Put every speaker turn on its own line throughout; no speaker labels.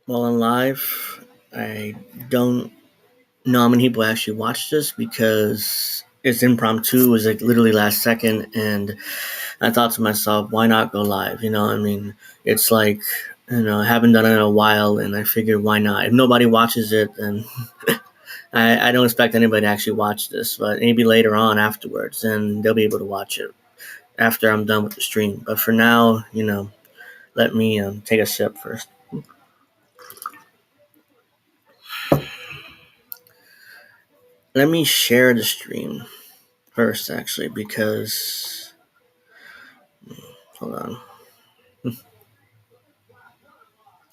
while on live. I don't know how many people actually watched this because it's impromptu. It was like literally last second, and I thought to myself, why not go live? I mean, it's like I haven't done it in a while, and I figured why not? If nobody watches it, then I don't expect anybody to actually watch this. But maybe later on afterwards, then they'll be able to watch it after I'm done with the stream. But for now, let me take a sip first. Let me share the stream first, actually, because hold on.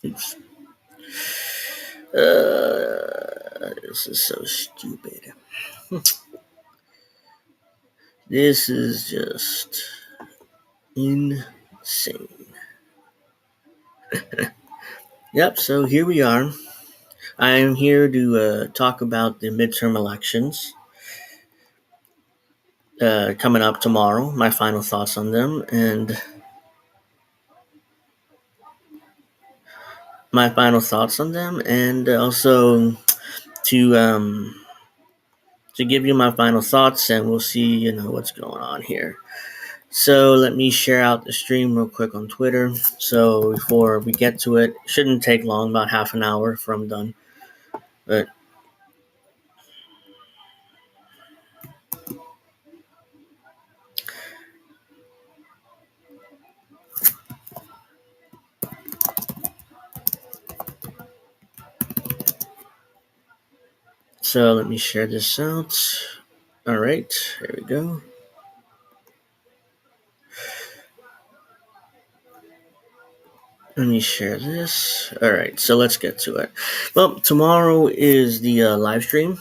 Oops. This is so stupid. This is just insane. Yep, so here we are. I am here to talk about the midterm elections coming up tomorrow, my final thoughts on them, and also to give you my final thoughts, and we'll see, what's going on here. So let me share out the stream real quick on Twitter. So before we get to it, shouldn't take long, about half an hour from done. But so let me share this out. All right, here we go. Let me share this. All right, so let's get to it. Well, tomorrow is the live stream.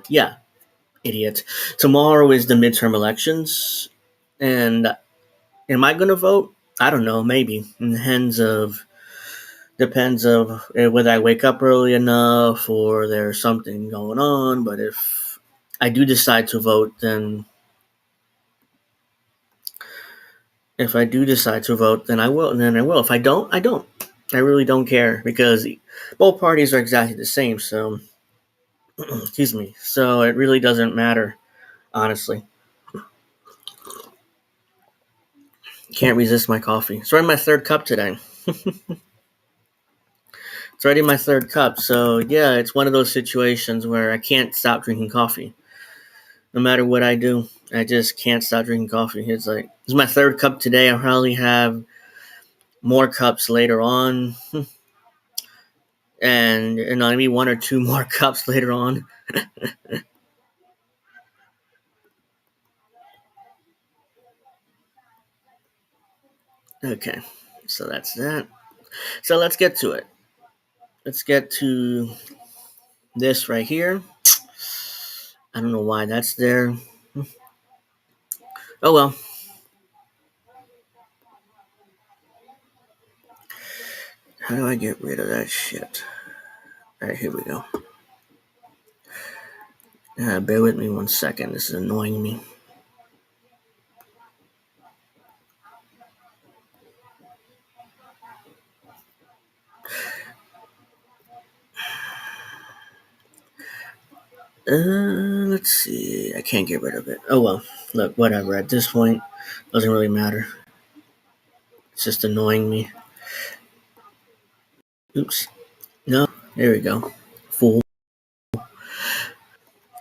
Yeah, idiot. Tomorrow is the midterm elections, and am I going to vote? I don't know. Maybe in the hands of depends of whether I wake up early enough or there's something going on. But if I do decide to vote, then I will. And then I will. If I don't, I don't. I really don't care because both parties are exactly the same. So, excuse me. So it really doesn't matter, honestly. Can't resist my coffee. It's already my third cup today. It's already my third cup. So yeah, it's one of those situations where I can't stop drinking coffee. No matter what I do, I just can't stop drinking coffee. It's my third cup today. I'll probably have more cups later on. And maybe one or two more cups later on. Okay, so that's that. So let's get to it. Let's get to this right here. I don't know why that's there. Oh well. How do I get rid of that shit? Alright, here we go. Bear with me 1 second. This is annoying me. Let's see. I can't get rid of it. Oh well. Look, whatever. At this point, doesn't really matter. It's just annoying me. Oops. No. There we go. Fool.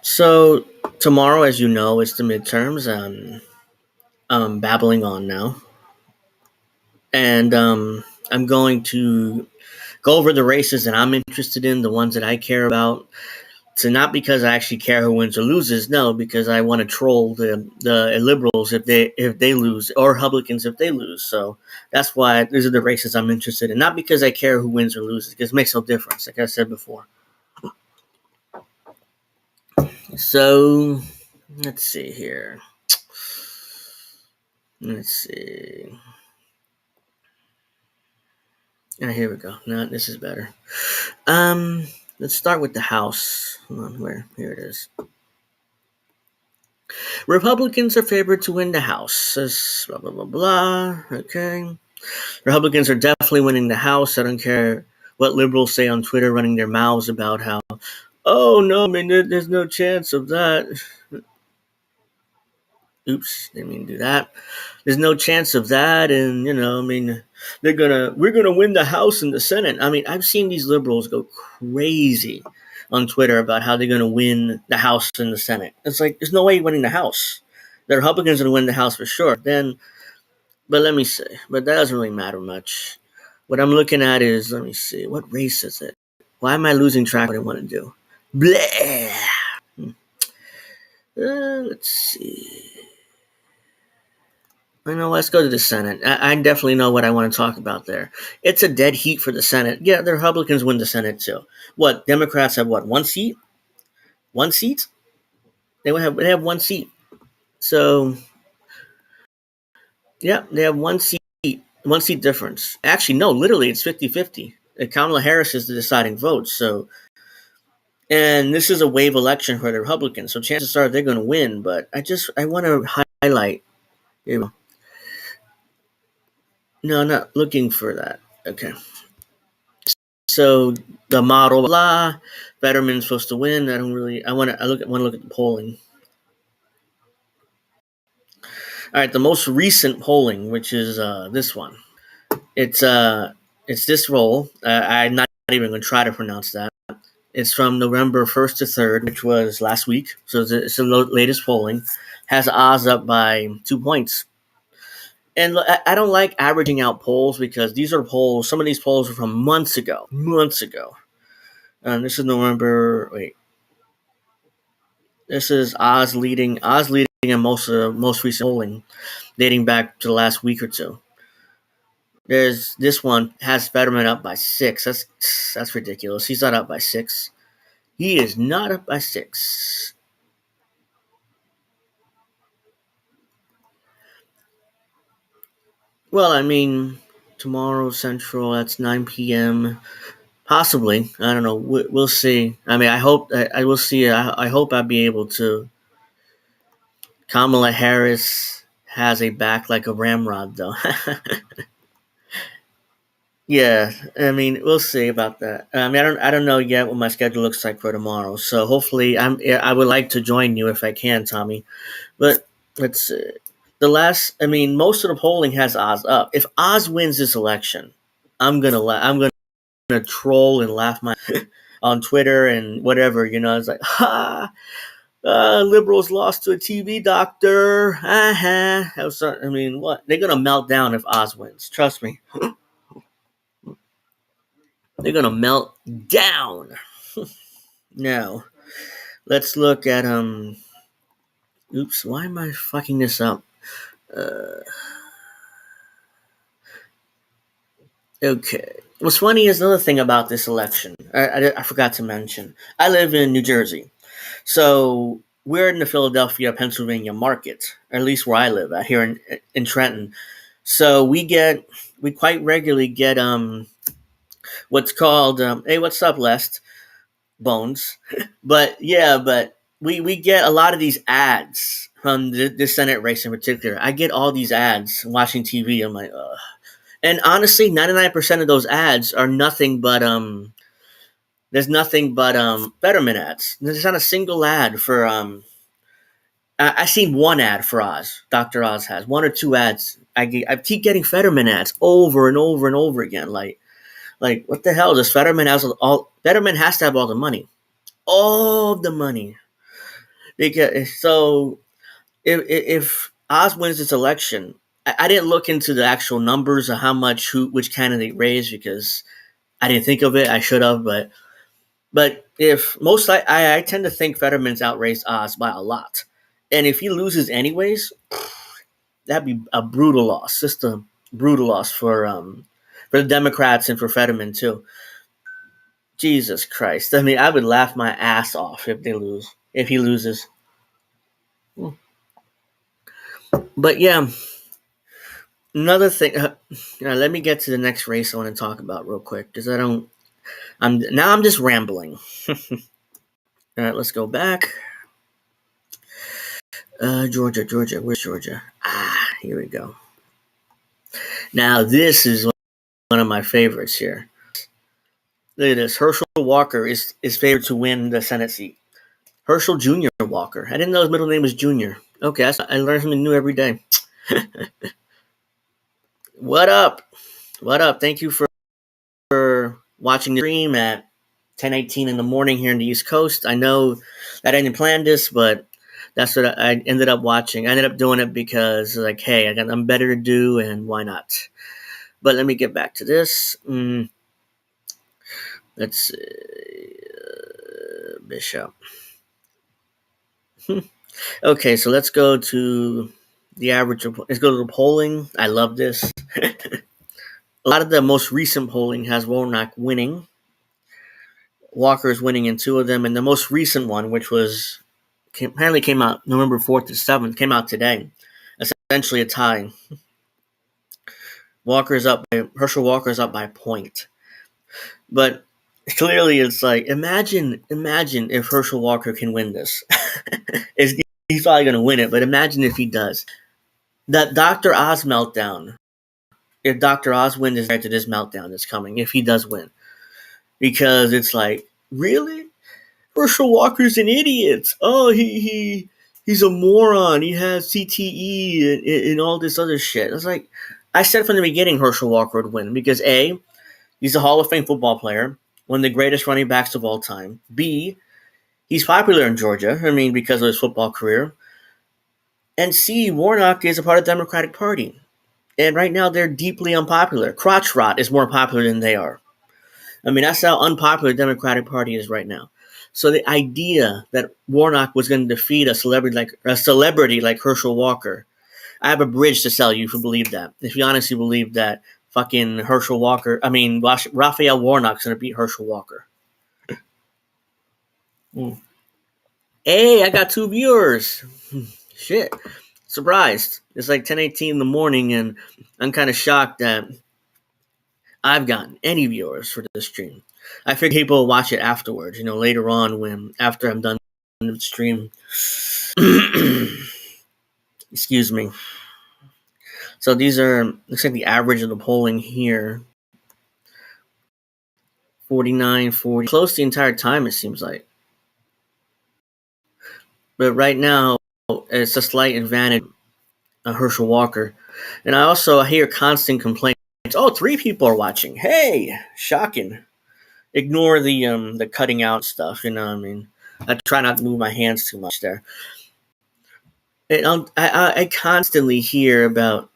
So tomorrow, as you know, is the midterms. I'm babbling on now, and I'm going to go over the races that I'm interested in, the ones that I care about. So not because I actually care who wins or loses, no, because I want to troll the liberals if they lose, or Republicans if they lose. So that's why these are the races I'm interested in. Not because I care who wins or loses, because it makes no difference, like I said before. So let's see here. Let's see. Here we go. No, this is better. Let's start with the House. Hold on, here it is. Republicans are favored to win the House. Blah, blah, blah, blah. Okay. Republicans are definitely winning the House. I don't care what liberals say on Twitter, running their mouths about how, oh no, I mean there's no chance of that. Oops, didn't mean to do that. There's no chance of that, and I mean, we're gonna win the House and the Senate. I mean, I've seen these liberals go crazy on Twitter about how they're gonna win the House and the Senate. It's like there's no way you're winning the House. The Republicans are gonna win the House for sure. But let me see. But that doesn't really matter much. What I'm looking at is, let me see, what race is it? Why am I losing track of what I want to do? Blah. Let's see. Let's go to the Senate. I definitely know what I want to talk about there. It's a dead heat for the Senate. Yeah, the Republicans win the Senate too. What, Democrats have what, one seat? One seat? They have one seat. So yeah, they have one seat. One seat difference. Actually, no, literally it's 50-50. Kamala Harris is the deciding vote. So, and this is a wave election for the Republicans. So chances are they're going to win. But I want to highlight. No, I'm not looking for that. Okay. So the model, blah, Fetterman's supposed to win. I don't really. I want to look at the polling. All right, the most recent polling, which is this one. It's this roll. I'm not even going to try to pronounce that. It's from November 1st to 3rd, which was last week. So it's the latest polling. Has Oz up by 2 points. And I don't like averaging out polls because these are polls. Some of these polls are from months ago. Months ago. This is November. Wait. This is Oz leading. Oz leading in most recent polling, dating back to the last week or two. There's this one has Fetterman up by 6. That's ridiculous. He's not up by 6. He is not up by 6. Well, I mean, tomorrow Central. That's 9 p.m. Possibly. I don't know. We'll see. I mean, I hope I will see. I hope I'll be able to. Kamala Harris has a back like a ramrod, though. Yeah, I mean, we'll see about that. I mean, I don't know yet what my schedule looks like for tomorrow. So hopefully, I would like to join you if I can, Tommy. But let's see. I mean, most of the polling has Oz up. If Oz wins this election, I'm gonna troll and laugh my on Twitter and whatever. It's like, ha, liberals lost to a TV doctor. I mean, what? They're gonna melt down if Oz wins. Trust me. They're gonna melt down. Now, let's look at Oops, why am I fucking this up? Uh, okay. What's funny is another thing about this election. I forgot to mention. I live in New Jersey, so we're in the Philadelphia, Pennsylvania market, or at least where I live at here in Trenton. So we quite regularly get what's called hey, what's up, Lest Bones? But yeah, but we get a lot of these ads from the Senate race in particular. I get all these ads watching TV. I'm like, ugh. And honestly, 99% of those ads are nothing but there's nothing but Fetterman ads. There's not a single ad for I seen one ad for Oz. Dr. Oz has one or two ads. I keep getting Fetterman ads over and over and over again. Like what the hell? Does Fetterman has all? Fetterman has to have all the money, all the money. Because so if Oz wins this election, I didn't look into the actual numbers of how much which candidate raised because I didn't think of it. I should have, but if most I tend to think Fetterman's outraised Oz by a lot, and if he loses anyways, that'd be a brutal loss. Just a brutal loss for the Democrats and for Fetterman too. Jesus Christ! I mean, I would laugh my ass off if he loses. But yeah, another thing. Let me get to the next race I want to talk about real quick because I don't. I'm just rambling. All right, let's go back. Georgia. Where's Georgia? Here we go. Now this is one of my favorites here. Look at this. Herschel Walker is favored to win the Senate seat. Herschel Jr. Walker. I didn't know his middle name was Junior. Okay, I learn something new every day. What up? What up? Thank you for watching the stream at 10:18 in the morning here in the East Coast. I know that I didn't plan this, but that's what I ended up watching. I ended up doing it because, like, hey, I got nothing better to do, and why not? But let me get back to this. Let's Bishop. Okay, so let's go to the average. Let's go to the polling. I love this. A lot of the most recent polling has Warnock winning. Walker is winning in two of them, and the most recent one, which was apparently came out November 4th to 7th, came out today. Essentially a tie. Herschel Walker is up by a point. But clearly it's like, imagine if Herschel Walker can win this. He's probably going to win it, but imagine if he does. That Dr. Oz meltdown, if Dr. Oz wins is right to this meltdown that's coming, if he does win. Because it's like, really? Herschel Walker's an idiot. Oh, he's a moron. He has CTE and all this other shit. I was like, I said from the beginning Herschel Walker would win because A, he's a Hall of Fame football player, one of the greatest running backs of all time. B, he's popular in Georgia, because of his football career. And C, Warnock is a part of the Democratic Party. And right now they're deeply unpopular. Crotch rot is more popular than they are. That's how unpopular the Democratic Party is right now. So the idea that Warnock was going to defeat a celebrity like Herschel Walker, I have a bridge to sell you if you believe that. If you honestly believe that fucking Raphael Warnock's going to beat Herschel Walker. Hey, I got 2 viewers. Shit. Surprised. It's like 10:18 in the morning, and I'm kind of shocked that I've gotten any viewers for this stream. I figure people will watch it afterwards, later on after I'm done the stream. Excuse me. So these looks like the average of the polling here. 49, 40. Close the entire time, it seems like. But right now, it's a slight advantage of Herschel Walker. And I hear constant complaints. Oh, 3 people are watching. Hey, shocking. Ignore the cutting out stuff, I try not to move my hands too much there. And I constantly hear about,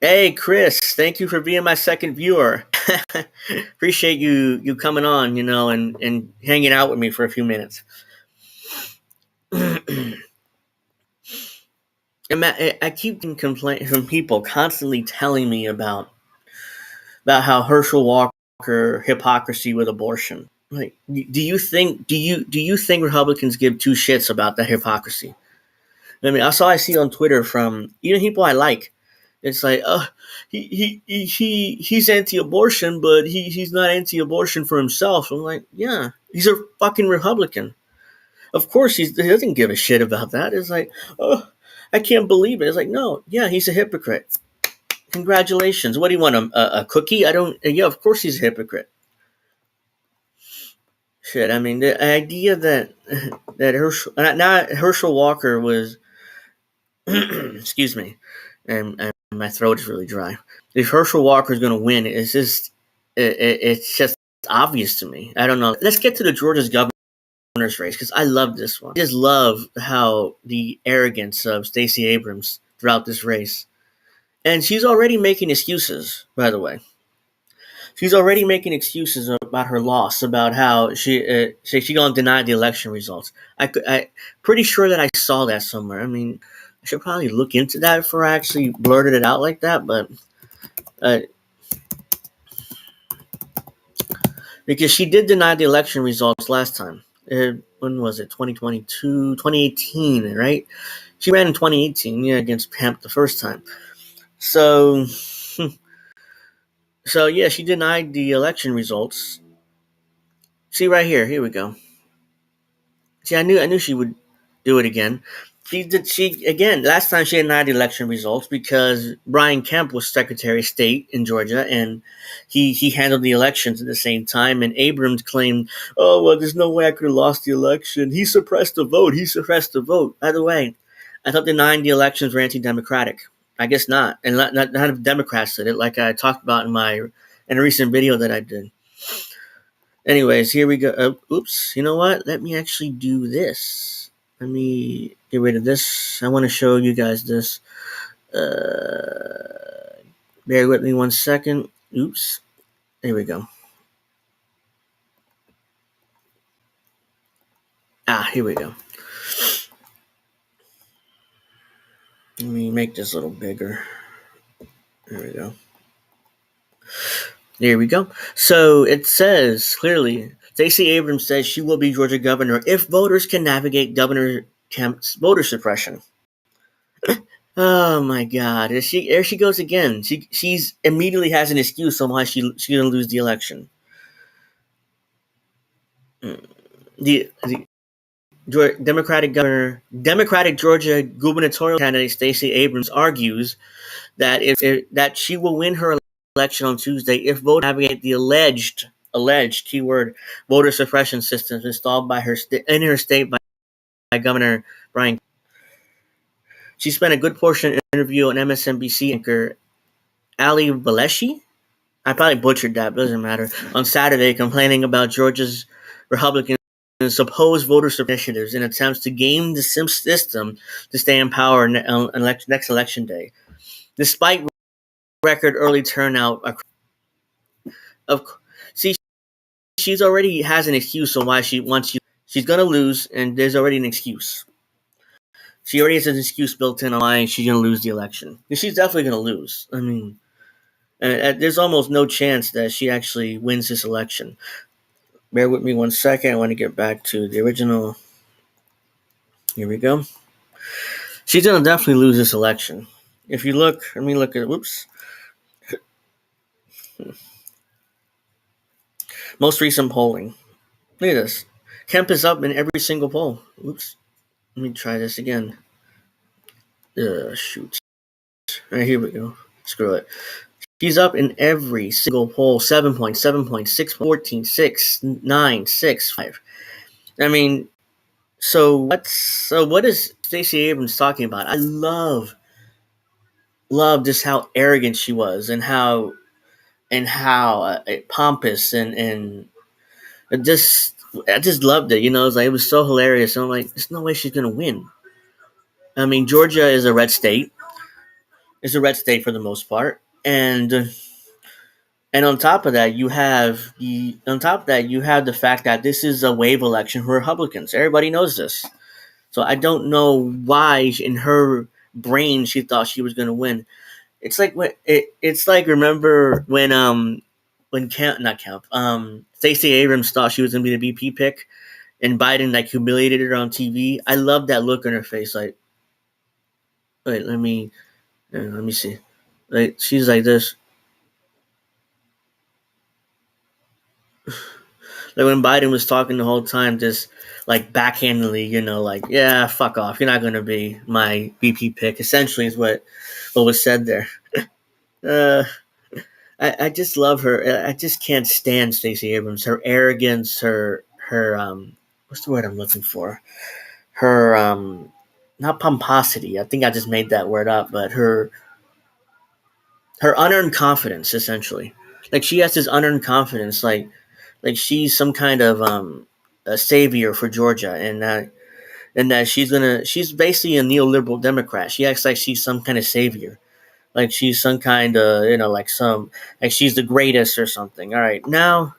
hey, Chris, thank you for being my second viewer. Appreciate you coming on, and hanging out with me for a few minutes. I keep getting complaints from people constantly telling me about how Herschel Walker hypocrisy with abortion. Like, do you think Republicans give 2 shits about that hypocrisy? That's all I see on Twitter from even people I like. It's like, he's anti-abortion, but he's not anti-abortion for himself. I'm like, yeah, he's a fucking Republican. Of course, he doesn't give a shit about that. It's like, oh, I can't believe it. It's like, no, yeah, he's a hypocrite. Congratulations. What do you want, a cookie? Yeah, of course he's a hypocrite. Shit, the idea that Herschel Walker was, excuse me, and my throat is really dry. If Herschel Walker is going to win, it's just obvious to me. I don't know. Let's get to the Georgia's governor's race because I love this one. I just love how the arrogance of Stacey Abrams throughout this race. And she's already making excuses, by the way. She's already making excuses about her loss, about how she gonna deny the election results. I pretty sure that I saw that somewhere. I should probably look into that before I actually blurted it out like that, but because she did deny the election results last time. When was it? 2022, 2018, right? She ran in 2018, against Pamp the first time. So yeah, she denied the election results. See right here we go. See, I knew she would do it again. She did. She again. Last time she denied the election results because Brian Kemp was Secretary of State in Georgia, and he handled the elections at the same time. And Abrams claimed, "Oh well, there's no way I could have lost the election. He suppressed the vote. He suppressed the vote." By the way, I thought denying the elections were anti-democratic. I guess not, and not Democrats did it, like I talked about in a recent video that I did. Anyways, here we go. Oops. You know what? Let me actually do this. Let me get rid of this. I want to show you guys this. Bear with me 1 second. Oops. There we go. Here we go. Let me make this a little bigger. There we go. There we go. So it says clearly, Stacey Abrams says she will be Georgia governor if voters can navigate Governor Kemp's voter suppression. Oh my God! There she goes again. She's immediately has an excuse on why she's gonna lose the election. The Democratic Georgia gubernatorial candidate Stacey Abrams argues that that she will win her election on Tuesday if voters navigate the alleged keyword voter suppression systems installed by in her state by Governor Brian. She spent a good portion of the interview on MSNBC anchor Ali Baleshi. I probably butchered that, but it doesn't matter. On Saturday, complaining about Georgia's Republican supposed voter suppression initiatives in attempts to game the system to stay in power on next election day. Despite record early turnout, of see, she's already has an excuse on why she's going to lose, and there's already an excuse. She already has an excuse built in on why she's going to lose the election. She's definitely going to lose. I mean, there's almost no chance that she actually wins this election. Bear with me 1 second. I want to get back to the original. Here we go. She's going to definitely lose this election. If you look, let me look at, whoops. Most recent polling. Look at this. Kemp is up in every single poll. Oops. Let me try this again. Shoot. All right, here we go. Screw it. He's up in every single poll. 7 points, 7 points, 6, 14, 6, 9, 6, 5. I mean, so what is Stacey Abrams talking about? I love just how arrogant she was and how pompous and I just loved it. You know, it was so hilarious. And I'm like, there's no way she's gonna win. I mean, Georgia is a red state. It's a red state for the most part, and on top of that, you have the fact that this is a wave election for Republicans. Everybody knows this. So I don't know why in her brain she thought she was going to win. It's like remember when Stacey Abrams thought she was going to be the VP pick, and Biden like humiliated her on TV. I love that look on her face. Like, wait, let me see. Like she's like this. Like when Biden was talking the whole time, just like backhandedly, you know, like, yeah, fuck off. You're not going to be my VP pick. Essentially, is what was said there. Uh, I just love her. I just can't stand Stacey Abrams. Her arrogance, her what's the word I'm looking for? Her not pomposity. I think I just made that word up, but her unearned confidence, essentially. Like she has this unearned confidence, like she's some kind of a savior for Georgia, and that she's basically a neoliberal Democrat. She acts like she's some kind of savior, like she's some kind of like she's the greatest or something. All right, now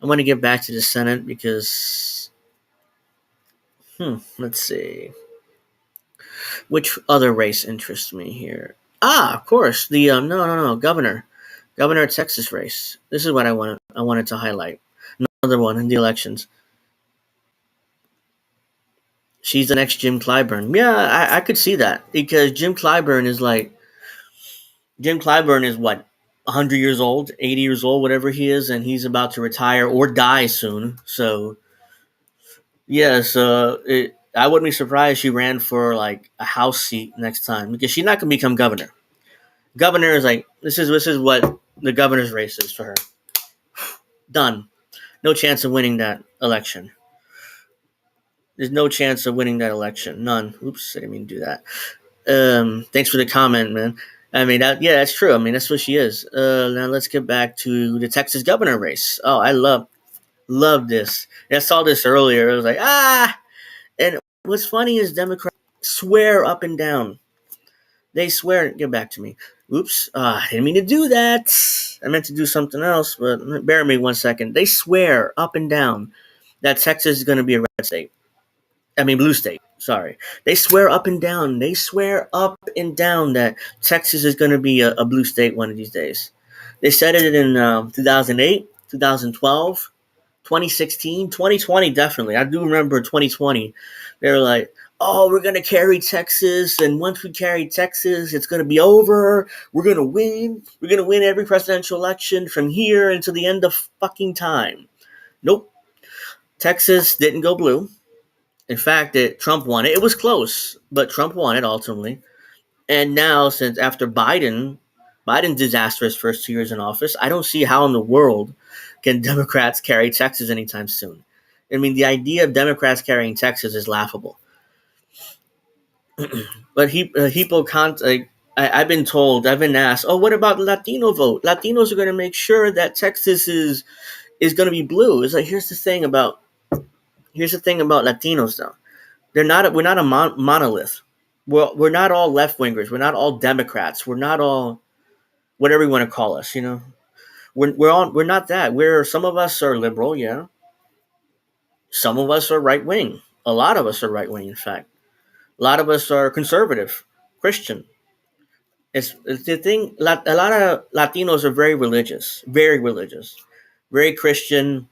I want to get back to the Senate because let's see which other race interests me here. Of course, the no governor of Texas race. This is what I wanted to highlight. Another one in the elections. She's the next Jim Clyburn. Yeah, I could see that because Jim Clyburn is what, 100 years old, 80 years old, whatever he is, and he's about to retire or die soon. So, yes, I wouldn't be surprised if she ran for like a House seat next time because she's not going to become governor. Governor is like this is what the governor's race is for her. Done. No chance of winning that election. There's no chance of winning that election. None. Oops, I didn't mean to do that. Thanks for the comment, man. I mean, that's true. I mean, that's what she is. Now let's get back to the Texas governor race. Oh, I love this. I saw this earlier. I was like, ah. And what's funny is Democrats swear up and down. They swear. Get back to me. Oops. I didn't mean to do that. I meant to do something else, but bear with me 1 second. They swear up and down that Texas is going to be a red state. I mean, blue state. Sorry. They swear up and down. They swear up and down that Texas is going to be a blue state one of these days. They said it in 2008, 2012, 2016, 2020, definitely. I do remember 2020. They were like, oh, we're going to carry Texas. And once we carry Texas, it's going to be over. We're going to win. We're going to win every presidential election from here until the end of fucking time. Nope. Texas didn't go blue. In fact, Trump won it. It was close, but Trump won it ultimately. And now, since after Biden's disastrous first 2 years in office, I don't see how in the world can Democrats carry Texas anytime soon. I mean, the idea of Democrats carrying Texas is laughable. But people can't. I've been told, I've been asked, oh, what about the Latino vote? Latinos are going to make sure that Texas is going to be blue. It's like here's the thing about Latinos though. We're not a monolith. We're not all left wingers. We're not all Democrats. We're not all whatever you want to call us. You know, we're not that. Some of us are liberal, yeah. Some of us are right wing. A lot of us are right wing. In fact, a lot of us are conservative, Christian. It's the thing. A lot of Latinos are very Christian,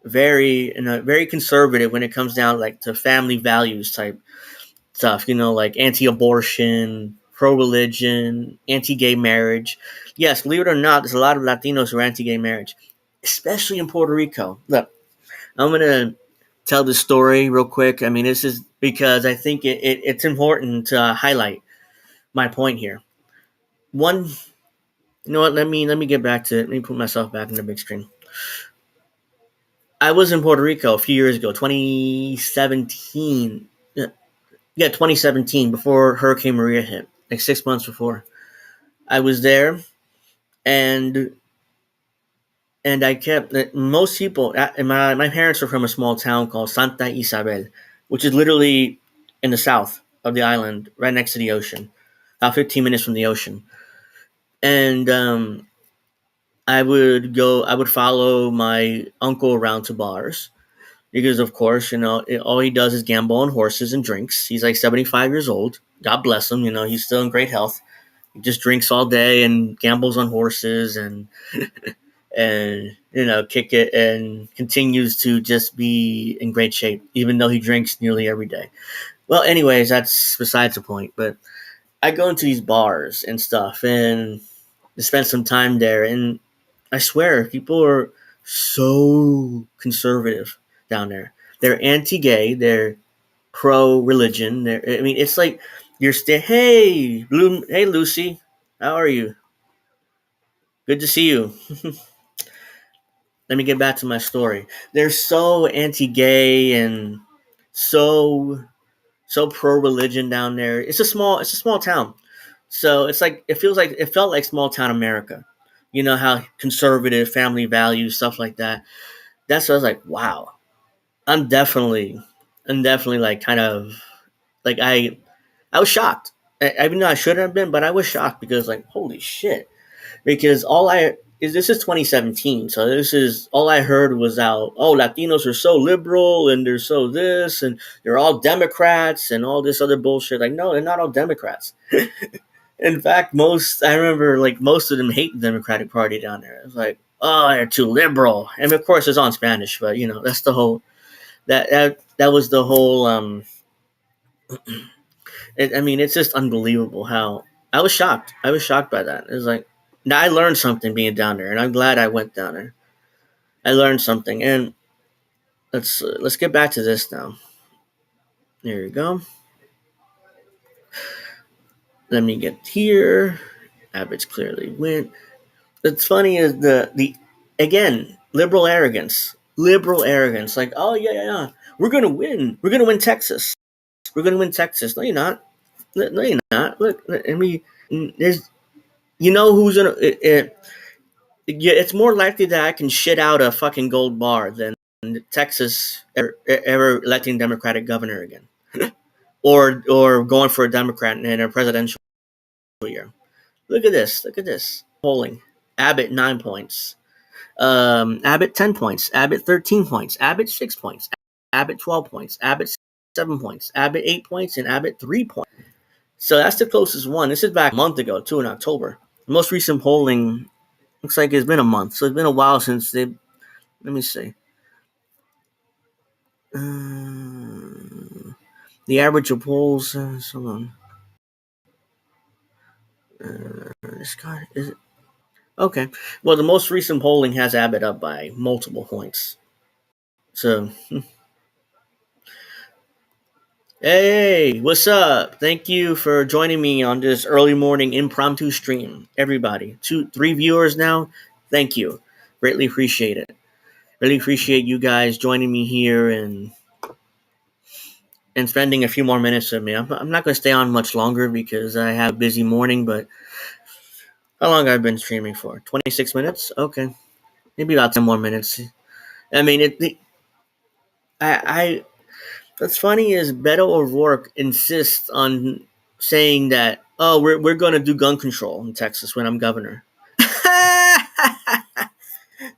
very conservative when it comes down like to family values type stuff, like anti-abortion, pro-religion, anti-gay marriage. Yes, believe it or not, there's a lot of Latinos who are anti-gay marriage, especially in Puerto Rico. Look, I'm going to tell this story real quick. I mean, this is because I think it's important to highlight my point here. One, you know what, let me get back to it. Let me put myself back in the big screen. I was in Puerto Rico a few years ago, 2017. Yeah, 2017, before Hurricane Maria hit, like 6 months before. I was there, and I kept most people. My parents are from a small town called Santa Isabel, which is literally in the south of the island, right next to the ocean, about 15 minutes from the ocean. And I would follow my uncle around to bars because, of course, all he does is gamble on horses and drinks. He's like 75 years old. God bless him. He's still in great health. He just drinks all day and gambles on horses and kick it and continues to just be in great shape, even though he drinks nearly every day. Well, anyways, that's besides the point. But I go into these bars and stuff and spend some time there, and I swear, people are so conservative down there. They're anti-gay. They're pro-religion. It's like hey, hey, Lucy, how are you? Good to see you. Let me get back to my story. They're so anti-gay and so pro-religion down there. It's a small town, so it felt like small town America. You know how conservative family values, stuff like that. That's what I was like, wow. I'm definitely like kind of like I was shocked. Even though I shouldn't have been, but I was shocked because like holy shit. Because this is 2017, so this is all I heard was Latinos are so liberal and they're so this and they're all Democrats and all this other bullshit. Like no, they're not all Democrats. In fact, I remember like most of them hate the Democratic Party down there. It's like, oh, they're too liberal, and of course it's on Spanish, but that's the whole that was the whole. It's just unbelievable how I was shocked. I was shocked by that. It was like now I learned something being down there, and I'm glad I went down there. I learned something, and let's get back to this now. There you go. Let me get here. Abbott's clearly win. What's funny is the again liberal arrogance. Liberal arrogance. Like, oh yeah, yeah, yeah. We're gonna win. We're gonna win Texas. We're gonna win Texas. No, you're not. No, you're not. Look, I mean, there's you know who's gonna. Yeah, it's more likely that I can shit out a fucking gold bar than Texas ever electing Democratic governor again, or going for a Democrat in a presidential year. Look at this. Look at this polling. Abbott 9 points. Abbott 10 points. Abbott 13 points. Abbott 6 points. Abbott 12 points. Abbott 7 points. Abbott 8 points, and Abbott 3 points. So that's the closest one. This is back a month ago, too, in October. The most recent polling looks like it's been a month, so it's been a while since they. Let me see. The average of polls. Hold on. This guy is it? Okay. Well, the most recent polling has Abbott up by multiple points. So, hey, what's up? Thank you for joining me on this early morning impromptu stream. Everybody, 3 viewers now. Thank you. Greatly appreciate it. Really appreciate you guys joining me here and spending a few more minutes with me. I'm not going to stay on much longer because I have a busy morning, but how long have I been streaming for? 26 minutes? Okay. Maybe about 10 more minutes. I mean, I what's funny is Beto O'Rourke insists on saying that, oh, we're going to do gun control in Texas when I'm governor.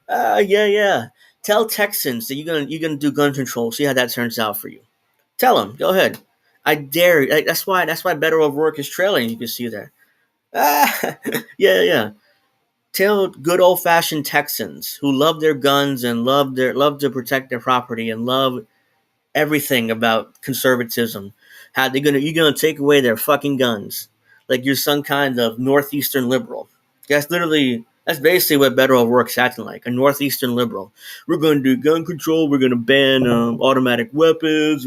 Yeah, yeah. Tell Texans that you're gonna do gun control. See how that turns out for you. Tell them. Go ahead. I dare. Like, that's why Beto O'Rourke is trailing. You can see there. Yeah, yeah. Tell good old fashioned Texans who love their guns and love to protect their property and love everything about conservatism. How you're gonna take away their fucking guns like you're some kind of northeastern liberal. That's basically what Beto O'Rourke's acting like, a northeastern liberal. We're gonna do gun control. We're gonna ban automatic weapons.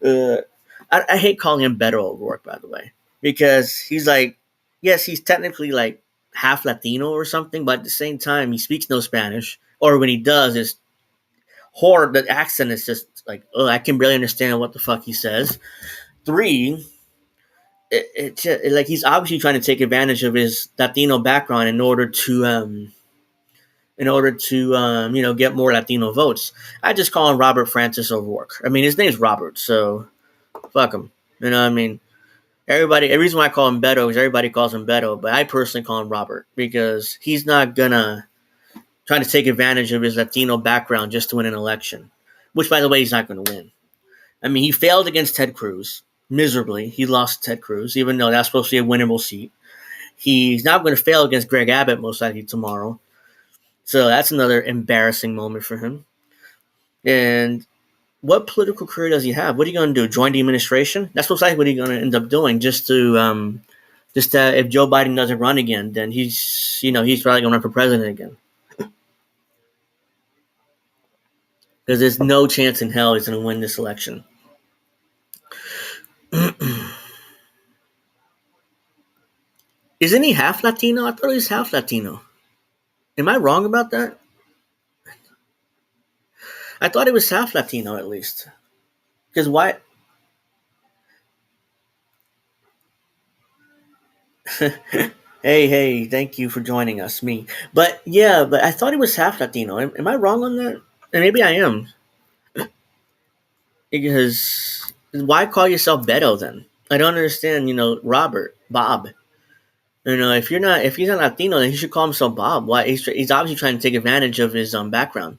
I hate calling him Beto O'Rourke, by the way, because he's like, yes, he's technically like half Latino or something, but at the same time, he speaks no Spanish, or when he does, it's horror. The accent is just like, oh, I can barely understand what the fuck he says. Three, like he's obviously trying to take advantage of his Latino background in order to get more Latino votes. I just call him Robert Francis O'Rourke. I mean, his name's Robert, so fuck him. You know what I mean? Everybody. The reason why I call him Beto is everybody calls him Beto, but I personally call him Robert because he's not gonna try to take advantage of his Latino background just to win an election. Which, by the way, he's not going to win. I mean, he failed against Ted Cruz miserably. He lost to Ted Cruz, even though that's supposed to be a winnable seat. He's not going to fail against Greg Abbott most likely tomorrow. So that's another embarrassing moment for him. And what political career does he have? What are you going to do? Join the administration? That's most likely what he's going to end up doing. If Joe Biden doesn't run again, then he's probably going to run for president again. Because there's no chance in hell he's going to win this election. Isn't he half Latino? I thought he was half Latino. Am I wrong about that? I thought he was half Latino at least. Because why? Hey, thank you for joining us, me. But yeah, but I thought he was half Latino. Am I wrong on that? And maybe I am. Because why call yourself Beto then? I don't understand, Robert, Bob. If he's not Latino, then he should call himself Bob. Why? He's obviously trying to take advantage of his background,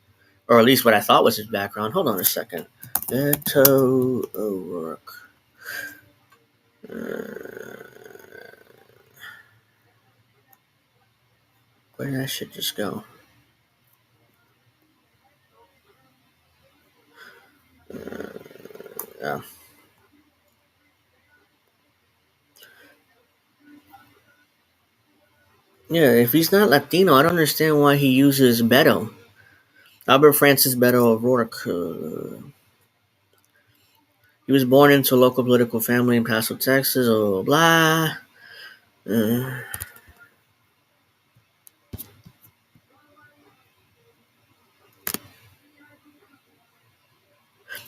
or at least what I thought was his background. Hold on a second. Beto O'Rourke. Where did that shit just go? Yeah. Yeah, if he's not Latino, I don't understand why he uses Beto. Albert Francis Beto O'Rourke. He was born into a local political family in Paso, Texas. Oh, blah. Uh,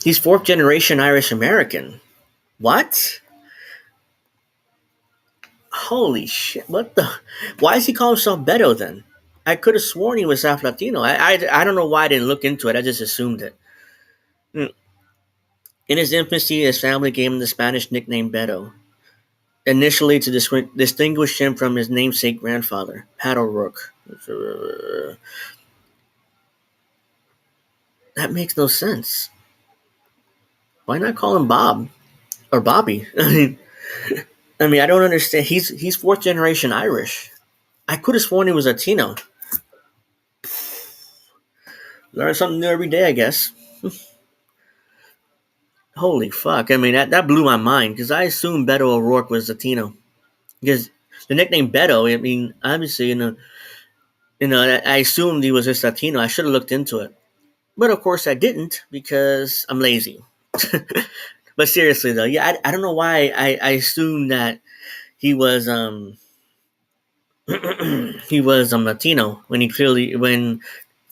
he's fourth generation Irish American. What? Holy shit! What the? Why does he call himself Beto then? I could have sworn he was half Latino. I don't know why I didn't look into it. I just assumed it. Mm. In his infancy, his family gave him the Spanish nickname Beto, initially to distinguish him from his namesake grandfather, Pat O'Rourke. That makes no sense. Why not call him Bob or Bobby? I don't understand. He's fourth generation Irish. I could have sworn he was Latino. Learn something new every day, I guess. Holy fuck! That blew my mind because I assumed Beto O'Rourke was Latino because the nickname Beto. Obviously, I assumed he was just Latino. I should have looked into it, but of course I didn't because I'm lazy. But seriously though, yeah, I don't know why I assumed that he was he was Latino when he clearly when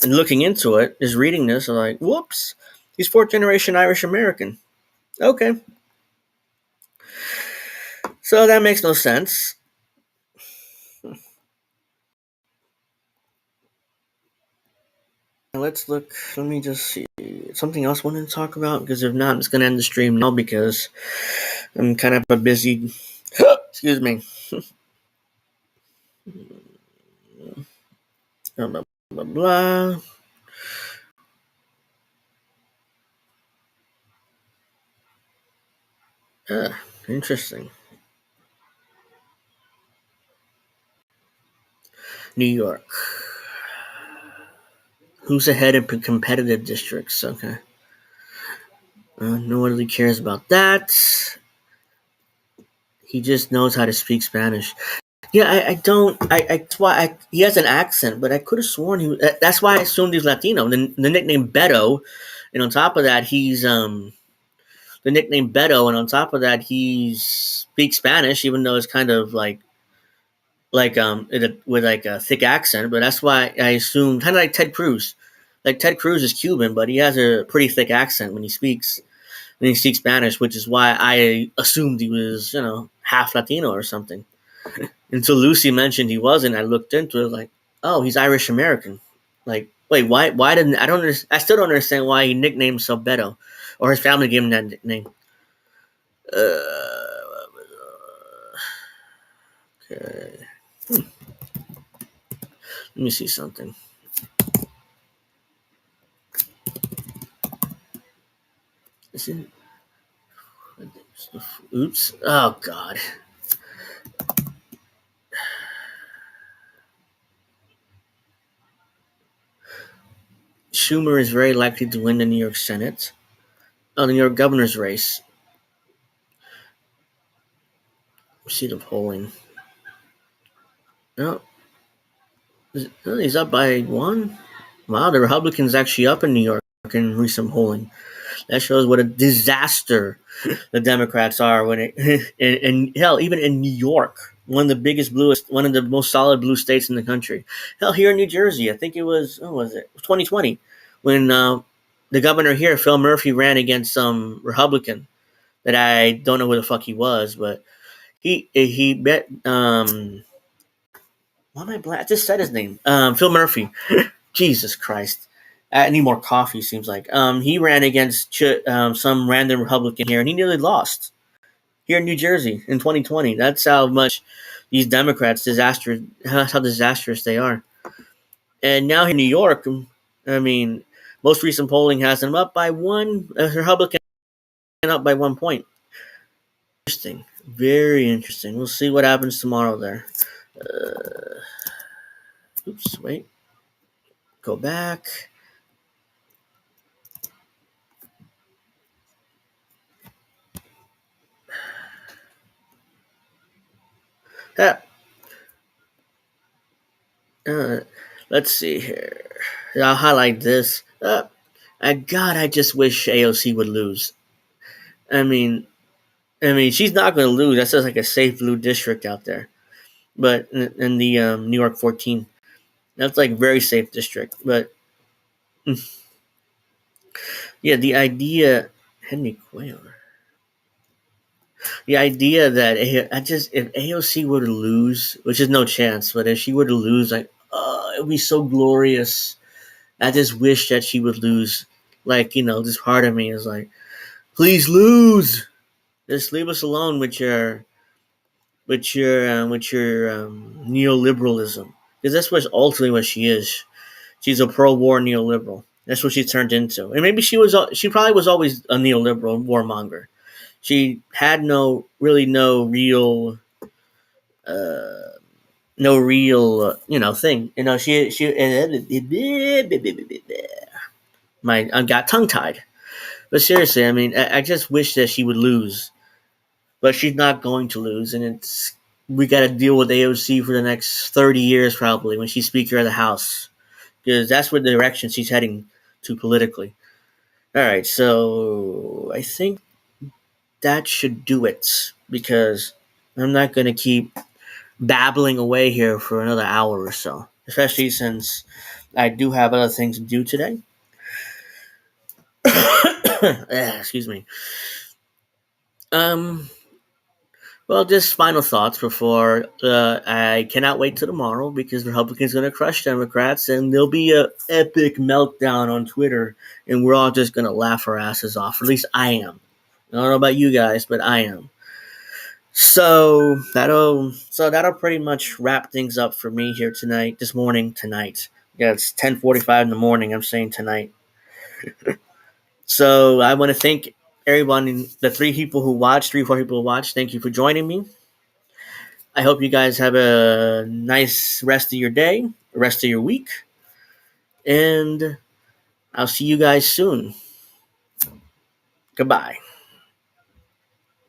and looking into it, just reading this, I'm like, whoops, he's fourth generation Irish American. Okay, so that makes no sense. Let's look. Let me just see something else I wanted to talk about because if not, I'm just gonna end the stream now because I'm kind of a busy. Excuse me. Blah blah blah. Blah. Interesting. New York. Who's ahead in competitive districts? Okay. No one really cares about that. He just knows how to speak Spanish. Yeah, I don't. That's why he has an accent, but I could have sworn he. That's why I assumed he's Latino. The nickname Beto, and on top of that, he's the nickname Beto, and on top of that, he speaks Spanish, even though it's kind of with like a thick accent. But that's why I assumed kind of like Ted Cruz. Like Ted Cruz is Cuban, but he has a pretty thick accent when he speaks Spanish, which is why I assumed he was half Latino or something. Until Lucy mentioned he wasn't, I looked into it like, oh, he's Irish American. Like, wait, why? Why didn't I don't? I still don't understand why he nicknamed himself Beto, or his family gave him that nickname. Okay. Let me see something. Is it? Oops. Oh God. Schumer is very likely to win the New York Senate. Oh, the New York governor's race. See the polling. No, he's up by one. Wow, the Republicans actually up in New York in recent polling. That shows what a disaster the Democrats are when it and hell, even in New York, one of the most solid blue states in the country. Hell, here in New Jersey, I think it was, oh, was it 2020 when the governor here, Phil Murphy, ran against some Republican that I don't know who the fuck he was, but he bet why am I black? I just said his name. Phil Murphy. Jesus Christ. I need more coffee, seems like. He ran against some random Republican here, and he nearly lost here in New Jersey in 2020. That's how much these Democrats how disastrous they are. And now here in New York, I mean, most recent polling has them up by one. Republican up by 1 point. Interesting, very interesting. We'll see what happens tomorrow there. Oops, wait, go back. Ah, uh, let's see here. I'll highlight this. God, I just wish AOC would lose. I mean, she's not going to lose. That's just like a safe blue district out there. But in the New York 14, that's like very safe district. But yeah, the idea, Henry Cuellar, the idea that if AOC were to lose, which is no chance, but if she were to lose, like, it would be so glorious. I just wish that she would lose. Like, this part of me is like, please lose. Just leave us alone with your neoliberalism, because that's what ultimately what she is. She's a pro-war neoliberal. That's what she turned into. And maybe she probably was always a neoliberal warmonger. She had no real uh, thing. I got tongue tied. But seriously, I just wish that she would lose, but she's not going to lose, and we got to deal with AOC for the next 30 years probably when she's Speaker of the House, because that's what the direction she's heading to politically. All right, so I think that should do it, because I'm not going to keep babbling away here for another hour or so, especially since I do have other things to do today. Excuse me. Um, well, just final thoughts before I cannot wait till tomorrow, because Republicans going to crush Democrats, and there'll be a epic meltdown on Twitter, and we're all just going to laugh our asses off. Or at least I am. I don't know about you guys, but I am. So that'll pretty much wrap things up for me here tonight. This morning, tonight. Yeah, it's 10:45 in the morning. I'm saying tonight. So I want to thank everyone, the three, 4 people who watched. Thank you for joining me. I hope you guys have a nice rest of your day, rest of your week, and I'll see you guys soon. Goodbye.